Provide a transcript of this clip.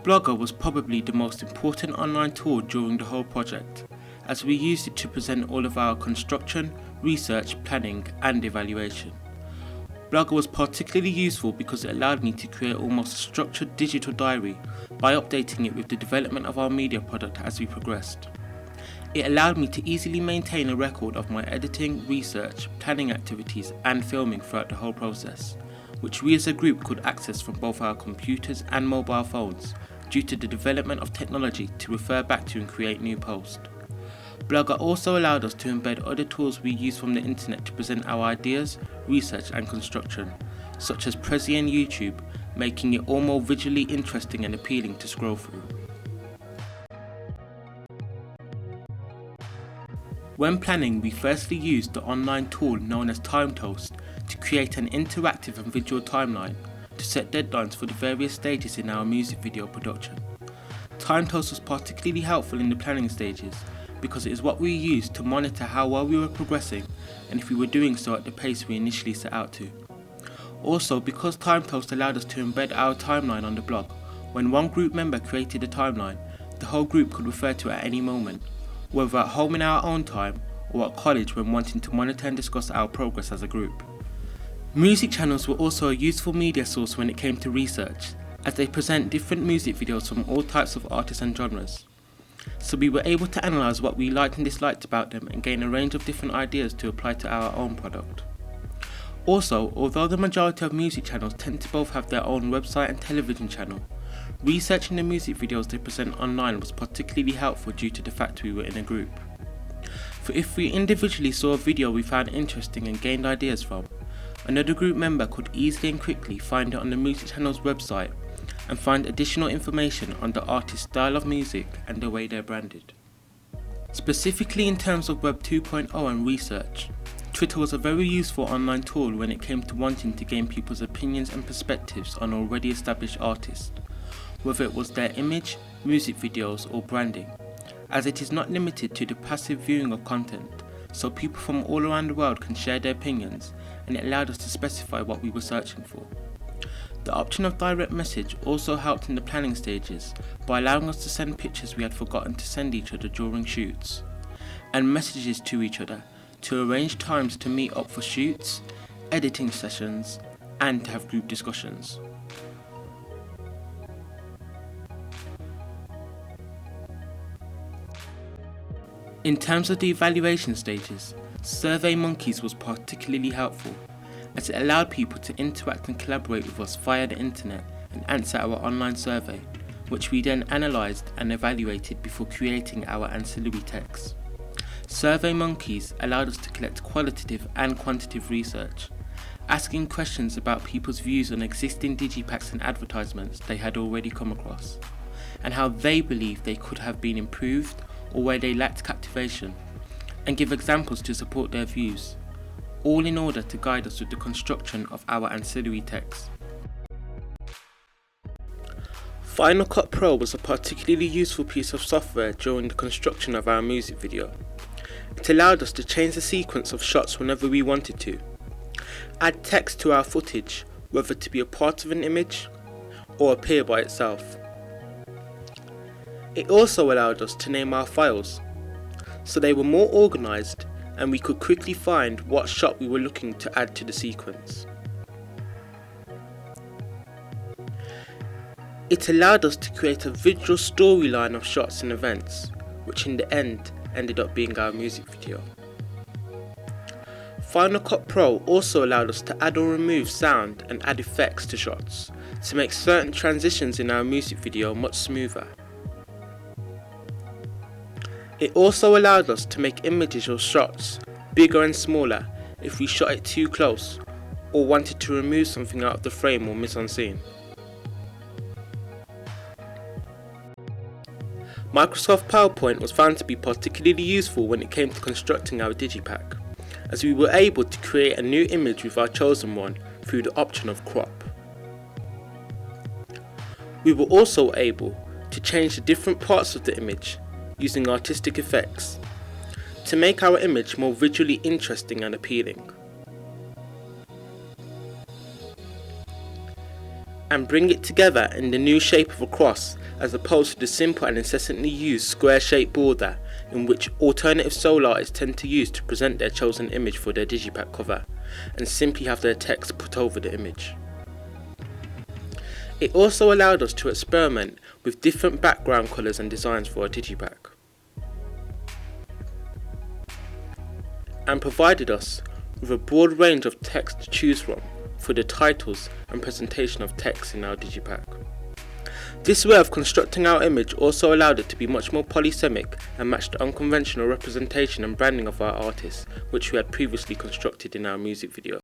Blogger was probably the most important online tool during the whole project, as we used it to present all of our construction, research, planning and evaluation. Blogger was particularly useful because it allowed me to create almost a structured digital diary by updating it with the development of our media product as we progressed. It allowed me to easily maintain a record of my editing, research, planning activities and filming throughout the whole process, which we as a group could access from both our computers and mobile phones due to the development of technology to refer back to and create new posts. Blogger also allowed us to embed other tools we use from the internet to present our ideas, research and construction, such as Prezi and YouTube, making it all more visually interesting and appealing to scroll through. When planning, we firstly used the online tool known as TimeToast to create an interactive and visual timeline to set deadlines for the various stages in our music video production. TimeToast was particularly helpful in the planning stages because it is what we used to monitor how well we were progressing and if we were doing so at the pace we initially set out to. Also, because TimeToast allowed us to embed our timeline on the blog, when one group member created a timeline, the whole group could refer to it at any moment, whether at home in our own time or at college when wanting to monitor and discuss our progress as a group. Music channels were also a useful media source when it came to research, as they present different music videos from all types of artists and genres. So we were able to analyse what we liked and disliked about them and gain a range of different ideas to apply to our own product. Also, although the majority of music channels tend to both have their own website and television channel, researching the music videos they present online was particularly helpful due to the fact we were in a group. For if we individually saw a video we found interesting and gained ideas from, another group member could easily and quickly find it on the music channel's website and find additional information on the artist's style of music and the way they're branded. Specifically in terms of Web 2.0 and research, Twitter was a very useful online tool when it came to wanting to gain people's opinions and perspectives on already established artists, whether it was their image, music videos or branding, as it is not limited to the passive viewing of content, so people from all around the world can share their opinions, and it allowed us to specify what we were searching for. The option of direct message also helped in the planning stages by allowing us to send pictures we had forgotten to send each other during shoots, and messages to each other to arrange times to meet up for shoots, editing sessions, and to have group discussions. In terms of the evaluation stages, SurveyMonkeys was particularly helpful, as it allowed people to interact and collaborate with us via the internet and answer our online survey, which we then analysed and evaluated before creating our ancillary text. SurveyMonkeys allowed us to collect qualitative and quantitative research, asking questions about people's views on existing digipacks and advertisements they had already come across, and how they believed they could have been improved or where they lacked captivation, and give examples to support their views, all in order to guide us with the construction of our ancillary text. Final Cut Pro was a particularly useful piece of software during the construction of our music video. It allowed us to change the sequence of shots whenever we wanted to, add text to our footage, whether to be a part of an image or appear by itself. It also allowed us to name our files, so they were more organised and we could quickly find what shot we were looking to add to the sequence. It allowed us to create a visual storyline of shots and events, which in the end ended up being our music video. Final Cut Pro also allowed us to add or remove sound and add effects to shots to make certain transitions in our music video much smoother. It also allowed us to make images or shots bigger and smaller if we shot it too close or wanted to remove something out of the frame or mise-en-scene. Microsoft PowerPoint was found to be particularly useful when it came to constructing our digipack, as we were able to create a new image with our chosen one through the option of crop. We were also able to change the different parts of the image using artistic effects to make our image more visually interesting and appealing, and bring it together in the new shape of a cross as opposed to the simple and incessantly used square-shaped border in which alternative soul artists tend to use to present their chosen image for their digipack cover, and simply have their text put over the image. It also allowed us to experiment with different background colours and designs for our digipack, and provided us with a broad range of text to choose from for the titles and presentation of text in our digipack. This way of constructing our image also allowed it to be much more polysemic and match the unconventional representation and branding of our artists, which we had previously constructed in our music video.